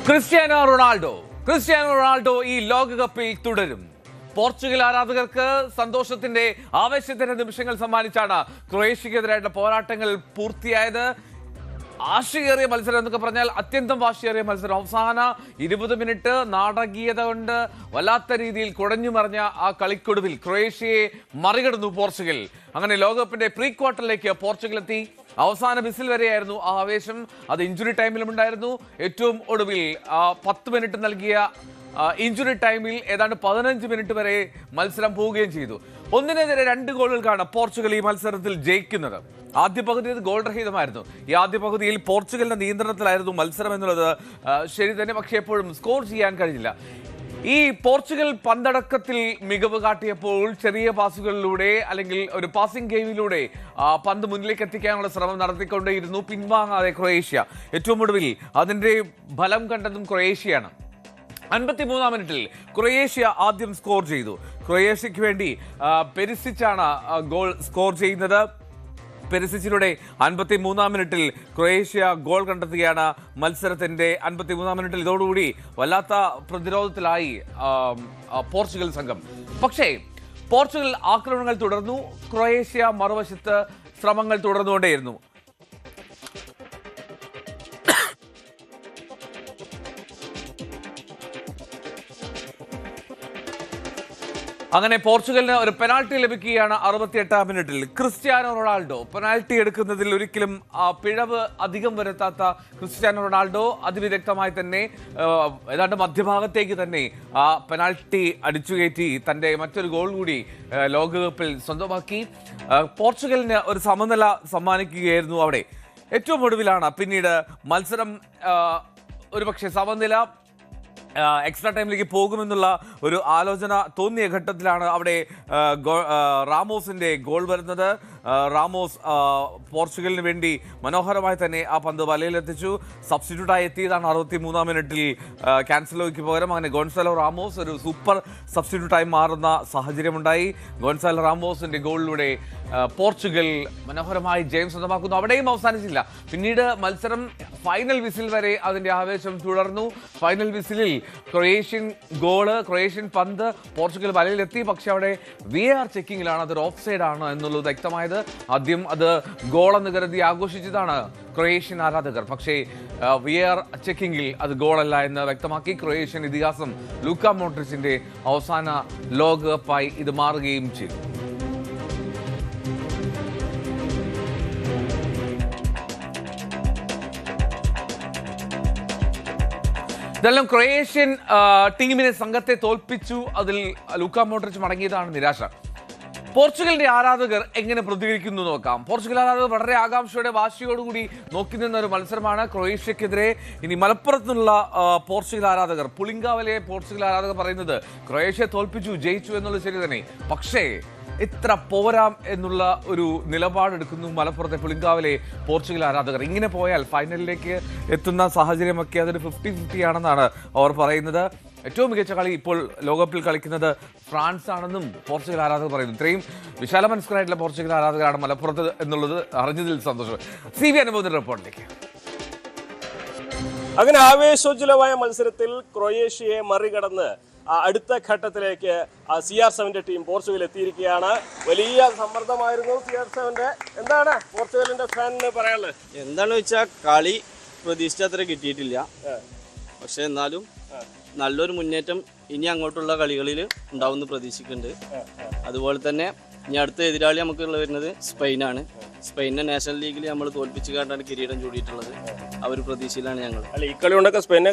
Cristiano Ronaldo ഈ ലോകകപ്പിൽ തുടരും. പോർച്ചുഗൽ ആരാധകർക്ക് സന്തോഷത്തിന്റെ ആവേശത്തിന്റെ നിമിഷങ്ങൾ സമ്മാനിച്ചാണ് ക്രൊയേഷ്യക്കെതിരായിട്ടുള്ള പോരാട്ടങ്ങൾ പൂർത്തിയായത്. ആശയേറിയ മത്സരം എന്നൊക്കെ പറഞ്ഞാൽ അത്യന്തം വാശിയേറിയ മത്സരം. അവസാന 20 മിനിറ്റ് നാടകീയത കൊണ്ട് വല്ലാത്ത രീതിയിൽ കുടഞ്ഞു മറിഞ്ഞ ആ കളിക്കൊടുവിൽ ക്രൊയേഷ്യയെ മറികടന്നു പോർച്ചുഗൽ. അങ്ങനെ ലോകകപ്പിന്റെ പ്രീ ക്വാർട്ടറിലേക്ക് പോർച്ചുഗൽ എത്തി. അവസാന വിസിൽ വരെയായിരുന്നു ആ ആവേശം. അത് ഇഞ്ചുറി ടൈമിലും ഉണ്ടായിരുന്നു. ഏറ്റവും ഒടുവിൽ 10 മിനിറ്റ് നൽകിയ ഇഞ്ചുറി ടൈമിൽ ഏതാണ്ട് 15 മിനിറ്റ് വരെ മത്സരം പോവുകയും ചെയ്തു. 1-നെതിരെ 2 ഗോളുകൾക്കാണ് പോർച്ചുഗൽ ഈ മത്സരത്തിൽ ജയിക്കുന്നത്. ആദ്യ പകുതി ഗോൾ രഹിതമായിരുന്നു. ഈ ആദ്യ പകുതിയിൽ പോർച്ചുഗലിന്റെ നിയന്ത്രണത്തിലായിരുന്നു മത്സരം എന്നുള്ളത് ശരി തന്നെ. പക്ഷേ എപ്പോഴും സ്കോർ ചെയ്യാൻ കഴിഞ്ഞില്ല. ഈ പോർച്ചുഗൽ പന്തടക്കത്തിൽ മികവ് കാട്ടിയപ്പോൾ ചെറിയ പാസുകളിലൂടെ അല്ലെങ്കിൽ ഒരു പാസിംഗ് ഗെയിമിലൂടെ പന്ത് മുന്നിലേക്ക് എത്തിക്കാനുള്ള ശ്രമം നടത്തിക്കൊണ്ടേയിരുന്നു. പിൻവാങ്ങാതെ ക്രൊയേഷ്യ. ഏറ്റവും ഒടുവിൽ അതിന്റെ ഫലം കണ്ടതും ക്രൊയേഷ്യയാണ്. 53-ാം മിനിറ്റിൽ ക്രൊയേഷ്യ ആദ്യം സ്കോർ ചെയ്തു. ക്രൊയേഷ്യയ്ക്ക് വേണ്ടി പെരിസിച്ചാണ് ഗോൾ സ്കോർ ചെയ്യുന്നത്. പെരിസിച്ചിലൂടെ 53-ാം മിനിറ്റിൽ ക്രൊയേഷ്യ ഗോൾ കണ്ടെത്തുകയാണ്. മത്സരത്തിന്റെ 53-ാം മിനിറ്റിൽ ഇതോടുകൂടി വല്ലാത്ത പ്രതിരോധത്തിലായി പോർച്ചുഗൽ സംഘം. പക്ഷേ പോർച്ചുഗൽ ആക്രമണങ്ങൾ തുടർന്നു. ക്രൊയേഷ്യ മറുവശത്ത് ശ്രമങ്ങൾ തുടർന്നുകൊണ്ടേയിരുന്നു. അങ്ങനെ പോർച്ചുഗലിന് ഒരു പെനാൽറ്റി ലഭിക്കുകയാണ് 68-ാം മിനിറ്റിൽ. ക്രിസ്ത്യാനോ റൊണാൾഡോ പെനാൽറ്റി എടുക്കുന്നതിൽ ഒരിക്കലും പിഴവ് അധികം വരുത്താത്ത ക്രിസ്ത്യാനോ റൊണാൾഡോ അതിവിദഗ്ധമായി തന്നെ ഏതാണ്ട് മധ്യഭാഗത്തേക്ക് തന്നെ ആ പെനാൽറ്റി അടിച്ചുകയറ്റി തൻ്റെ മറ്റൊരു ഗോൾ കൂടി ലോകകപ്പിൽ സ്വന്തമാക്കി. പോർച്ചുഗലിന് ഒരു സമനില സമ്മാനിക്കുകയായിരുന്നു അവിടെ. ഏറ്റവും ഒടുവിലാണ് പിന്നീട് മത്സരം ഒരുപക്ഷെ സമനില എക്സ്ട്രാ ടൈമിലേക്ക് പോകുമെന്നുള്ള ഒരു ആലോചന തോന്നിയ ഘട്ടത്തിലാണ് അവിടെ റാമോസിന്റെ ഗോൾ വരുന്നത്. റാമോസ് പോർച്ചുഗലിന് വേണ്ടി മനോഹരമായി തന്നെ ആ പന്ത് വലയിലെത്തിച്ചു. സബ്സ്റ്റിറ്റ്യൂട്ടായി എത്തിയതാണ് 63-ാം മിനിറ്റിൽ ക്യാൻസലോയ്ക്ക് പകരം. അങ്ങനെ ഗോൺസാലോ റാമോസ് ഒരു സൂപ്പർ സബ്സ്റ്റിറ്റ്യൂട്ടായി മാറുന്ന സാഹചര്യമുണ്ടായി. ഗോൺസാലോ റാമോസിന്റെ ഗോളിലൂടെ പോർച്ചുഗൽ മനോഹരമായി ജയം സ്വന്തമാക്കുന്നു. അവിടെയും അവസാനിച്ചില്ല. പിന്നീട് മത്സരം ഫൈനൽ വിസിൽ വരെ അതിന്റെ ആവേശം തുടർന്നു. ഫൈനൽ വിസിലിൽ ക്രൊയേഷ്യൻ പന്ത് പോർച്ചുഗൽ വലയിലെത്തി. പക്ഷെ അവിടെ VAR ചെക്കിങ്ങിലാണ് അതൊരു ഓഫ് സൈഡ് ആണ് എന്നുള്ളത് വ്യക്തമായത്. ആദ്യം അത് ഗോളെന്ന് കരുതി ആഘോഷിച്ചതാണ് ക്രൊയേഷ്യൻ ആരാധകർ. പക്ഷേ VAR ചെക്കിങ്ങിൽ അത് ഗോളല്ല എന്ന് വ്യക്തമാക്കി. ക്രൊയേഷ്യൻ ഇതിഹാസം ലൂക്ക മോഡ്രിച്ചിന്റെ അവസാന ലോകകപ്പായി ഇത് മാറുകയും ചെയ്തു. ഇതെല്ലാം ക്രൊയേഷ്യൻ ടീമിനെ സംഘത്തെ തോൽപ്പിച്ചു. അതിൽ ലൂക്ക മോഡ്രിച്ച് മടങ്ങിയതാണ് നിരാശ. പോർച്ചുഗലിന്റെ ആരാധകർ എങ്ങനെ പ്രതികരിക്കുന്നു നോക്കാം. പോർച്ചുഗൽ ആരാധകർ വളരെ ആകാംക്ഷയോടെ വാശിയോടുകൂടി നോക്കി നിന്ന ഒരു മത്സരമാണ് ക്രൊയേഷ്യക്കെതിരെ. ഇനി മലപ്പുറത്തുനിന്നുള്ള പോർച്ചുഗൽ ആരാധകർ, പുളിങ്കാവലെ പോർച്ചുഗൽ ആരാധകർ പറയുന്നത് ക്രൊയേഷ്യ തോൽപ്പിച്ചു, ജയിച്ചു എന്നുള്ളത് ശരി തന്നെ. പക്ഷേ ഇത്ര പോരാം എന്നുള്ള ഒരു നിലപാടെടുക്കുന്നു മലപ്പുറത്തെ പുളിങ്കാവലെ പോർച്ചുഗൽ ആരാധകർ. ഇങ്ങനെ പോയാൽ ഫൈനലിലേക്ക് എത്തുന്ന സാഹചര്യമൊക്കെ അതൊരു 50-50 ആണെന്നാണ് അവർ പറയുന്നത്. ഏറ്റവും മികച്ച കളി ഇപ്പോൾ ലോകകപ്പിൽ കളിക്കുന്നത് ഫ്രാൻസ് ആണെന്നും പോർച്ചുഗൽ ആരാധകർ പറയുന്നു. ഇത്രയും വിശാല മനസ്കരായിട്ടുള്ള പോർച്ചുഗൽ ആരാധകരാണ് മലപ്പുറത്ത് എന്നുള്ളത് അറിഞ്ഞതിൽ സന്തോഷം. CB അനുഭവത്തിന്റെ റിപ്പോർട്ടിലേക്ക്. അങ്ങനെ ആവേശോജ്വലമായ മത്സരത്തിൽ ക്രൊയേഷ്യയെ മറികടന്ന് അടുത്ത ഘട്ടത്തിലേക്ക് CR7 ടീം പോർച്ചുഗൽ എത്തിയിരിക്കുകയാണ്. വലിയ സമ്മർദ്ദമായിരുന്നു CR7. എന്താണ് പോർച്ചുഗലിന്റെ ഫാനിന് പറയാനുള്ളത്? എന്താണെന്ന് വെച്ചാൽ കളി പ്രതീക്ഷിച്ചത്ര കിട്ടിയിട്ടില്ല. പക്ഷെ എന്നാലും നല്ലൊരു മുന്നേറ്റം ഇനി അങ്ങോട്ടുള്ള കളികളിൽ ഉണ്ടാവുമെന്ന് പ്രതീക്ഷിക്കുന്നുണ്ട്. അതുപോലെ തന്നെ ഇനി അടുത്ത എതിരാളി നമുക്കുള്ള വരുന്നത് സ്പെയിനാണ്. സ്പെയിനെ നാഷണൽ ലീഗിൽ നമ്മൾ തോൽപ്പിച്ച് കാണ്ടാണ് കിരീടം ചൂടിയിട്ടുള്ളത്. ആ ഒരു പ്രതീക്ഷയിലാണ് ഞങ്ങൾ. ഈ കളി കൊണ്ടൊക്കെ സ്പെയിനെ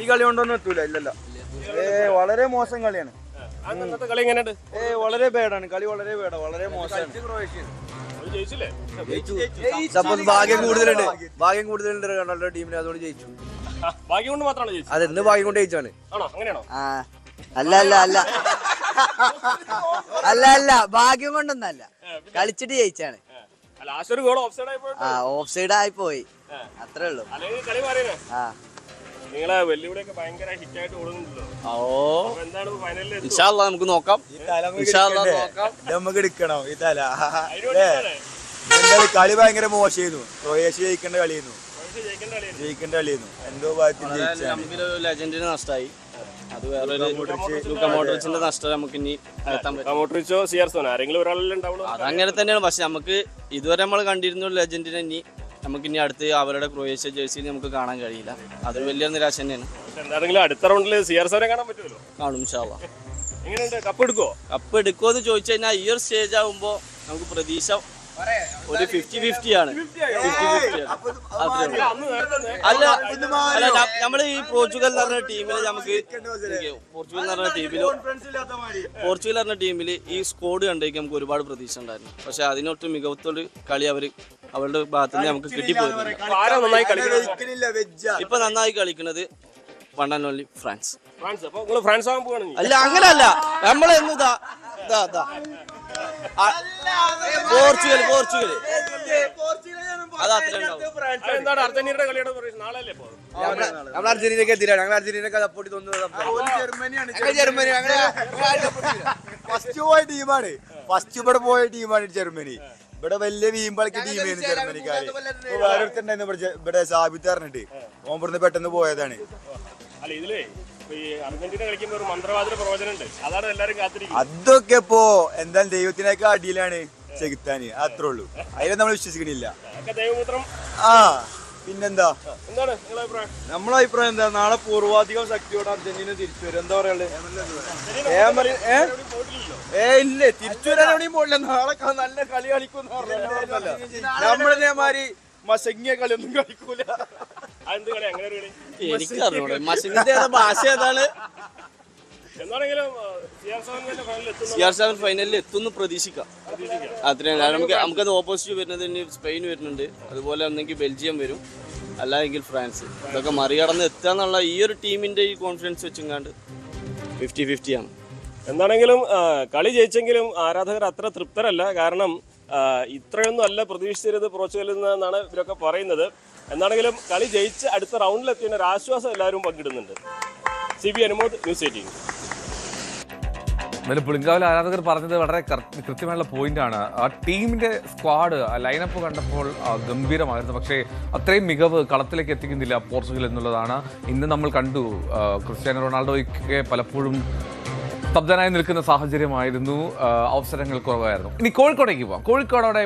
ഈ കളി കൊണ്ടൊന്നും എത്തൂല. ഇല്ലല്ല, വളരെ മോശം കളിയാണ്. കളി എങ്ങനെയുണ്ട്? വളരെ ബേഡാണ് കളി, വളരെ ബേഡാ, വളരെ മോശമാണ്. ഭാഗ്യം കൂടുതലുണ്ട് റൊണാൾഡോ ടീമിന്, അതുകൊണ്ട് ജയിച്ചു. ഭാഗ്യം കൊണ്ട് മാത്രമാണ് ജയിച്ചത്? അതെ, ഇന്ന് ഭാഗ്യം കൊണ്ട് ജയിച്ചാണ്. അങ്ങനെയാണോ? അല്ല ഭാഗ്യം കൊണ്ടൊന്നല്ല, കളിച്ചിട്ട് ജയിച്ചാണ്. ഓഫ് സൈഡ് ആയി പോയി, അത്രേ ഉള്ളൂ. നിങ്ങളെ വെല്ലുവിളിയൊക്കെ ഭയങ്കര ഹിറ്റായിട്ട് ഓടുന്നുണ്ടല്ലോ. എന്താണ് ഫൈനലിൽ? ഇൻഷാ അല്ലാഹ് നമുക്ക് നോക്കാം. നമുക്ക് എടുക്കണം ഈ തല. കളി ഭയങ്കര മോശമായിരുന്നു. ക്രൊയേഷ്യ ജയിക്കേണ്ട കളിയായിരുന്നു. ജയിക്കേണ്ട കളിയായിരുന്നു എന്തോ ഭാഗത്തിൽ ജയിച്ചാണ്. നമുക്കൊരു ലെജൻഡിനെ നഷ്ടമായി. അത് വേറൊരു ലൂക്ക മോഡ്രിച്ചിന്റെ നഷ്ടം നമുക്ക് ഇനി എത്താൻ പറ്റും. മോഡ്രിച്ചോ സിയാർസോനോ ആരെങ്കിലും ഒരാളെല്ലാം ഉണ്ടാവുള്ളൂ. അതങ്ങനെ തന്നെയാണ്. പക്ഷെ നമുക്ക് ഇതുവരെ നമ്മൾ കണ്ടിരുന്ന ഒരു ലെജൻഡിനെ ഇനി നമുക്ക് ഇനി അടുത്ത് അവരുടെ ക്രൊയേഷ്യ ജേഴ്സിയിൽ നമുക്ക് കാണാൻ കഴിയില്ല. അതൊരു വലിയ നിരാശ തന്നെയാണ്. എന്താണെങ്കിലും അടുത്ത റൗണ്ടിൽ സിയാർസോനെ കാണാൻ പറ്റുമല്ലോ. കാണും ഇൻഷാ അല്ലാഹ്. എങ്ങനെയുണ്ട്, കപ്പ് എടുക്കുവോ? കപ്പ് എടുക്കുമോ എന്ന് ചോദിച്ചു കഴിഞ്ഞാൽ ഈ ഒരു സ്റ്റേജ് ആകുമ്പോൾ നമുക്ക് പ്രതീക്ഷ ഒരു 50-50 ആണ്. 50-50 ആണ്. അല്ല നമ്മള് ഈ പോർച്ചുഗൽ എന്ന് പറഞ്ഞ ടീമിൽ നമുക്ക് പോർച്ചുഗൽ എന്ന് പറഞ്ഞ ടീമിൽ ഈ സ്കോഡ് കണ്ടേക്ക് നമുക്ക് ഒരുപാട് പ്രതീക്ഷ ഉണ്ടായിരുന്നു. പക്ഷെ അതിനൊട്ട് മികവത്തൊരു കളി അവരുടെ ഭാഗത്ത് നിന്ന് നമുക്ക് കിട്ടിപ്പോയിരുന്നു. ഇപ്പൊ നന്നായി കളിക്കുന്നത് one and only France. France ആവാൻ പോവാണ്. അല്ല അങ്ങനല്ല, നമ്മളെന്നു പോർച്ചുഗൽ എന്താണ് അർജന്റീനയുടെ കളിയുടെ നാളെ പോ? നമ്മൾ അർജന്റീനക്ക് എതിരാണ്. ഞങ്ങൾ അർജന്റീനക്ക് സപ്പോർട്ട് ഫസ്റ്റ് പോയ ടീമാണ്. ഫസ്റ്റ് ഇവിടെ പോയ ടീമാണ് ജർമ്മനി. ഇവിടെ വലിയ വീമ്പളിക്ക് ടീമായിരുന്നു ജർമ്മനിക്കാര്. വേറൊരുത്തുണ്ടായിരുന്നു ഇവിടെ സാബിത്ത് പറഞ്ഞിട്ട് ഓൻ ഇവിടുന്ന് പെട്ടെന്ന് പോയതാണ്. അല്ല ഇതിലേ ഈ അർജന്റീന കളിക്കുമ്പോ ഒരു മന്ത്രവാദിയുടെ പ്രവചനം ഉണ്ട്. അതാണ് എല്ലാരും കാത്തിരിക്കുന്നത്. അതൊക്കെ ഇപ്പോ എന്താ ദൈവത്തിനൊക്കെ അടിയിലാണ് ചെകുത്താന്. അത്രേ ഉള്ളൂ. അതിനെ നമ്മൾ വിശ്വസിക്കണില്ല. ദൈവപുത്രം. ആ പിന്നെന്താ എന്താണ് നിങ്ങളുടെ അഭിപ്രായം? നമ്മളെ അഭിപ്രായം എന്താ? നാളെ പൂർവാധികം ശക്തിയോടെ അർജന്റീന തിരിച്ചു വരും. എന്താ പറയാ? ഇല്ലേ, തിരിച്ചു വരാൻ പോലില്ല. നാളെ നല്ല കളി കളിക്കും. നമ്മളിതേമാതിരി മസങ്ങിയ കളിയൊന്നും കളിക്കൂല. എനിക്കറിഞ്ഞൂടെ മസിന്റെ ഭാഷ ഏതാണ്? CR7 ഫൈനലിൽ എത്തുന്നു പ്രതീക്ഷിക്കാം. അത്രയാണ്. നമുക്കത് ഓപ്പോസിറ്റ് വരുന്നത് ഇനി സ്പെയിൻ വരുന്നുണ്ട്, അതുപോലെ ഒന്നെങ്കിൽ ബെൽജിയം വരും, അല്ലെങ്കിൽ ഫ്രാൻസ്. ഇതൊക്കെ മറികടന്ന് എത്തുക എന്നുള്ള ഈ ഒരു ടീമിന്റെ ഈ കോൺഫിഡൻസ് വെച്ചെങ്ങാണ്ട് 50-50 ആണ്. എന്താണെങ്കിലും കളി ജയിച്ചെങ്കിലും ആരാധകർ അത്ര തൃപ്തരല്ല. കാരണം ഇത്രയൊന്നും അല്ല പ്രതീക്ഷിച്ചിരുന്നത് പോർച്ചുഗലിൽ നിന്നാണ് ഇവരൊക്കെ പറയുന്നത്. എന്താണെങ്കിലും കളി ജയിച്ച് അടുത്ത റൗണ്ടിലെത്തിയ ഒരു ആശ്വാസം എല്ലാവരും പങ്കിടുന്നുണ്ട്. CB Anumod, news 18. എന്നാലും പുളിങ്കാവിലെ ആരാധകർ പറഞ്ഞത് വളരെ കൃത്യമായുള്ള പോയിന്റാണ്. ആ ടീമിന്റെ സ്ക്വാഡ് ലൈനപ്പ് കണ്ടപ്പോൾ ഗംഭീരമായിരുന്നു. പക്ഷേ അത്രയും മികവ് കളത്തിലേക്ക് എത്തിക്കുന്നില്ല പോർച്ചുഗൽ എന്നുള്ളതാണ്. ഇന്ന് നമ്മൾ കണ്ടു ക്രിസ്ത്യാനോ റൊണാൾഡോയ്ക്ക് പലപ്പോഴും സ്തബ്ധനായി നിൽക്കുന്ന സാഹചര്യമായിരുന്നു. അവസരങ്ങൾ കുറവായിരുന്നു. ഇനി കോഴിക്കോടേക്ക് പോവാം. കോഴിക്കോടോടെ